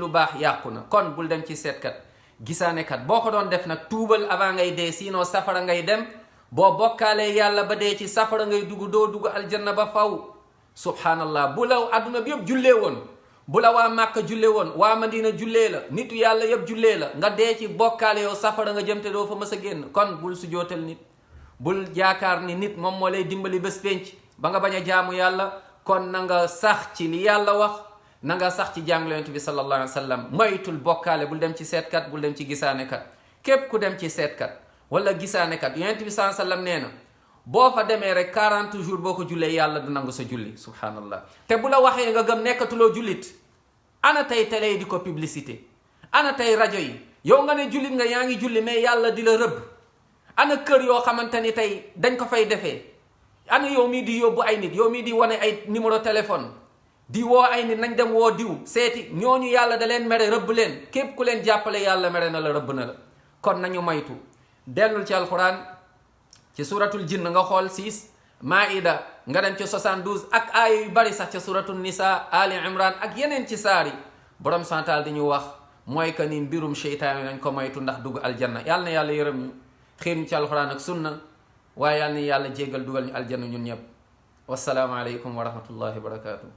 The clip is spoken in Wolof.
lu baax yàqu na. kon bul dem ci seetkat gisaanekat boo ko doon def nag tuubal avant ngay dee, sinon safara ngay dem. boo bokkaalee yàlla ba dee ci safara ngay dugg, doo dugg aljanna ba faw. subhanallah, bu la adduna bi yëpp jullee woon, bu la waa Màkka jullee woon, waa Madina jullee la, nitu yàlla yëpp jullee la, nga dee ci bokkaale yow safara nga jëm te doo fa mës a génn. kon bul sujootal nit, bul jaakaar ni nit moom moo lay dimbali bés penc ba nga bañ a jaamu yàlla. kon na nga sax ci li yàlla wax, na nga sax ci jàngale yonent bi sallallahu alayhi wa sallam. moytul bokkaale, bul dem ci seetkat, bul dem ci gisaanekat. képp ku dem ci seetkat wala gisaanekat, yonent bi sallallahu alayhi wa sallam nee na boo fa demee rek 40 jours boo ko jullee yàlla du nangu sa julli. subhanallah. te bu la waxee nga gëm, nekkatuloo jullit. ana tey télé yi di ko publicité, ana tey rajo yi, yow nga ne jullit nga, yaa ngi julli mais yàlla di la rëbb. ana kër yoo xamante ni tey dañ ko fay defee, ana yow mii di yóbbu ay nit, yow mii di wane ay numéro téléphone, di woo ay nit nañ dem woo diw seeti, ñooñu yàlla da leen mere, rëbb leen. képp ku leen jàppale yàlla mere na la, rëbb na la. kon nañu maytu. dellul ci alquran ci suratul jinn nga xool 6 maida nga dem ci 72 ak aaya yu bari sax ca suratul nisa, ali imran ak yeneen ci saari. borom santal di ñu wax mooy que ni mbirum seytaane nañ ko maytu ndax dugg aljanna. yàlla na yàlla yërëm ñu, xiir ñu ci alquran ak sunna, waaye yàlla na yàlla jéggal dugal ñu aljanna ñun ñëpp. wassalaamu aleykum wa rahmatullahi wa barakatuh.